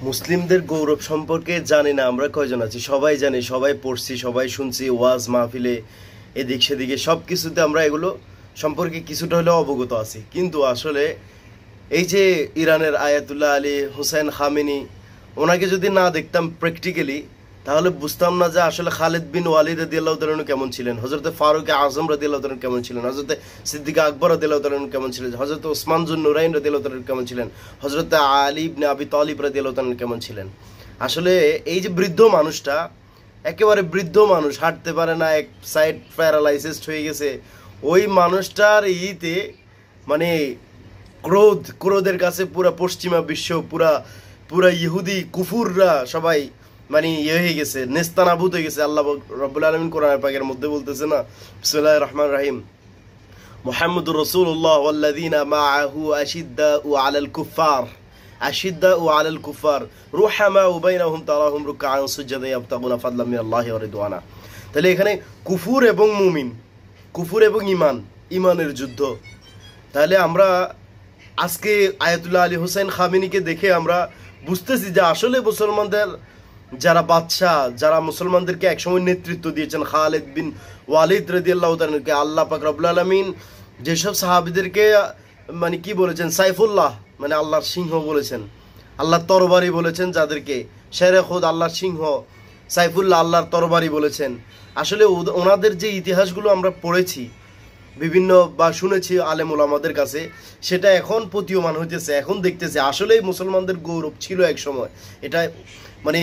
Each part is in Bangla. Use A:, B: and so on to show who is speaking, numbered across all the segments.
A: মুসলিমদের গৌরব সম্পর্কে জানি না আমরা কয়জন আছি, সবাই জানি, সবাই পড়ছি, সবাই শুনছি, ওয়াজ মাহফিলে এদিক সেদিকে সব কিছুতে আমরা এগুলো সম্পর্কে কিছুটা হলেও অবগত আছি। কিন্তু আসলে এই যে ইরানের আয়াতুল্লাহ আলী হুসাইন খামেনি, ওনাকে যদি না দেখতাম প্র্যাকটিক্যালি, তাহলে বুঝতাম না যে আসলে খালিদ বিন ওয়ালিদ রাদিয়াল্লাহু তাআলা কেমন ছিলেন, হযরতে ফারুক আজম রাদিয়াল্লাহু তাআলা কেমন ছিলেন, হযরতে সিদ্দিক আকবর রাদিয়াল্লাহু তাআলা কেমন ছিলেন, হযরতে ওসমান জুন নুরাইন রাদিয়াল্লাহু তাআলা কেমন ছিলেন, হযরতে আলী ইবনে আবি তালিব রাদিয়াল্লাহু তাআলা কেমন ছিলেন। আসলে এই যে বৃদ্ধ মানুষটা, একেবারে বৃদ্ধ মানুষ, হাঁটতে পারে না, এক সাইড প্যারালাইসিসড হয়ে গেছে, ওই মানুষটার ইতে মানে ক্রোধের কাছে পুরা পশ্চিমা বিশ্ব, পুরা ইহুদি কুফুররা সবাই মানে হয়ে গেছে, নেস্তানাবুদ হয়ে গেছে। আল্লাহ রাব্বুল আলামিন কোরআন পাকের মধ্যে বলতেছে না, বিসমিল্লাহির রহমানির রহিম, মুহাম্মাদুর রাসূলুল্লাহ ওয়াল্লাযীনা মাআহু আশিদ্দাউ আলাল কুফার রুহামাউ বাইনাহুম তারাহুম রুকআন সুজদান ইয়াবতাগুনা ফাদলাম মিনাল্লাহি ওয়া রিদওয়ানা। তাহলে এখানে কুফুর এবং মুমিন, কুফুর এবং ইমানের যুদ্ধ। তাহলে আমরা আজকে আয়াতুল্লাহ আলী হুসাইন খামেনিকে দেখে আমরা বুঝতেছি যে আসলে মুসলমানদের যারা বাদশাহ, যারা মুসলমানদেরকে একসময় নেতৃত্ব দিয়েছেন, খালিদ বিন ওয়ালিদ রাদিয়াল্লাহু তাআলাকে আল্লাহ পাক রব্বুল আলামিন যেসব সাহাবীদেরকে মানে কি বলেছেন, সাইফুল্লাহ মানে আল্লাহর সিংহ বলেছেন, আল্লাহর তরবারি বলেছেন, যাদেরকে শেরে খুদ আল্লাহর সিংহ, সাইফুল্লাহ আল্লাহর তরবারি বলেছেন। আসলে ওনাদের যে ইতিহাসগুলো আমরা পড়েছি বিভিন্ন বা শুনেছি আলেম ওলামাদের কাছে, সেটা এখন প্রতীয়মান হইতেছে, এখন দেখতেছে আসলেই মুসলমানদের গৌরব ছিল এক সময়। এটা মানে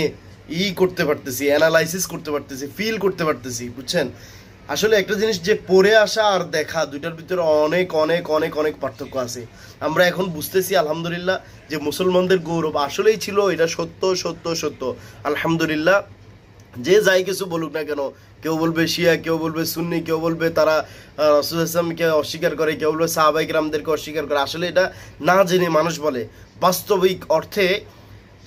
A: করতে পারতেছি, অ্যানালাইসিস করতে পারতেছি, ফিল করতে পারতেছি, বুঝছেন। আসলে একটা জিনিস যে পড়ে আসা আর দেখা, দুইটার ভিতরে অনেক অনেক অনেক অনেক পার্থক্য আছে। আমরা এখন বুঝতেছি আলহামদুলিল্লাহ যে মুসলমানদের গৌরব আসলেই ছিল, এটা সত্য সত্য সত্য আলহামদুলিল্লাহ। যে যাই কিছু বলুক না কেন, কেউ বলবে শিয়া, কেউ বলবে সুন্নি, কেউ বলবে তারা রাসূল ইসলামকে অস্বীকার করে, কেউ বলবে সাহাবায়ে কেরামদেরকে অস্বীকার করে। আসলে এটা না জেনে মানুষ বলে। বাস্তবিক অর্থে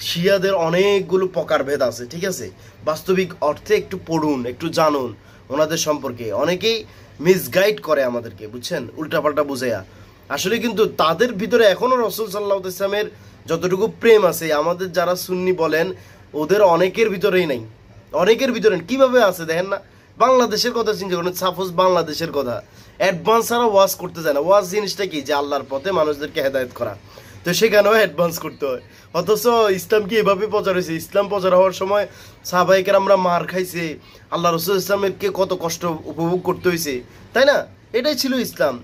A: শিয়াদের অনেকগুলো প্রকারভেদ আছে, ঠিক আছে। বাস্তবিক অর্থে একটু পড়ুন, একটু জানুন ওনাদের সম্পর্কে। অনেকেই মিসগাইড করে আমাদেরকে, বুঝছেন, উল্টাপাল্টা বুঝাইয়া। আসলে কিন্তু তাদের ভিতরে এখনও রাসূল সাল্লাল্লাহু আলাইহি ওয়াসাল্লামের যতটুকু প্রেম আছে, আমাদের যারা সুন্নি বলেন ওদের অনেকের ভিতরেই নাই, অনেকের ভিতরে কিভাবে আছে দেখেন না। বাংলাদেশের কথা চিন্তা করেন, সাপোজ বাংলাদেশের কথা, অ্যাডভান্স ছাড়া ওয়াজ করতে যায় না। ওয়াজ জিনিসটা কি, যে আল্লাহর পথে মানুষদেরকে হেদায়েত করা, তো সেখানেও অ্যাডভান্স করতে হয়। অথচ ইসলাম কি এভাবে প্রচার হয়েছে? ইসলাম প্রচার হওয়ার সময় সাহাবায়ে কেরামরা মার খাইছে, আল্লাহ রাসূল ইসলামেরকে কত কষ্ট উপভোগ করতে হয়েছে, তাই না? এটাই ছিল ইসলাম,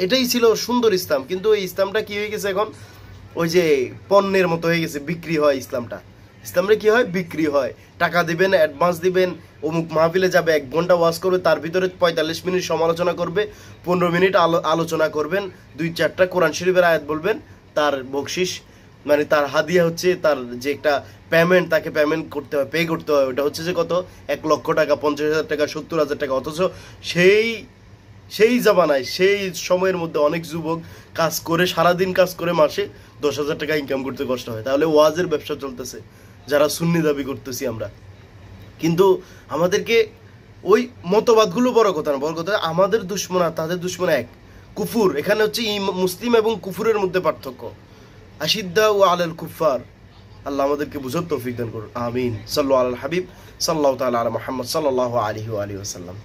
A: এটাই ছিল সুন্দর ইসলাম। কিন্তু এই ইসলামটা কি হয়ে গেছে এখন, ওই যে পণ্যের মতো হয়ে গেছে, বিক্রি হয় ইসলামটা। ইসলামটা কি হয়, বিক্রি হয়। টাকা দিবেন, অ্যাডভান্স দিবেন, অমুক মাহফিলে যাবে, 1 ঘন্টা ওয়াজ করবে, তার ভিতরে 45 মিনিট সমালোচনা করবে, 15 মিনিট আলোচনা করবেন, 2-4টা কোরআন শরীফের আয়াত বলবেন, তার বকশিস মানে তার হাদিয়া হচ্ছে, তার যে একটা পেমেন্ট, তাকে পেমেন্ট করতে হয়, পে করতে হয়, ওটা হচ্ছে যে কত, 1 লক্ষ টাকা, 50,000 টাকা, 70,000 টাকা। অথচ সেই জামানায়, সেই সময়ের মধ্যে অনেক যুবক কাজ করে, সারাদিন কাজ করে, মাসে 10,000 টাকা ইনকাম করতে কষ্ট হয়। তাহলে ওয়াজের ব্যবসা চলতেছে, যারা সুন্নি দাবি করতেছি আমরা। কিন্তু আমাদেরকে ওই মতবাদগুলো বড় কথা না, বড় কথা আমাদের দুশমনা, তাদের দুশমনা এক, কুফুর। এখানে হচ্ছে মুসলিম এবং কুফুরের মধ্যে পার্থক্য। আশিদ্দাউ আলাল কুফার। আল্লাহ আমাদেরকে বুঝার তৌফিক দান করুন, আমিন। সাল্লু আলাল হাবিব সাল্লাল্লাহু তাআলা আলা মুহাম্মদ সাল্লাল্লাহু আলাইহি ওয়া আলিহি ওয়াসাল্লাম।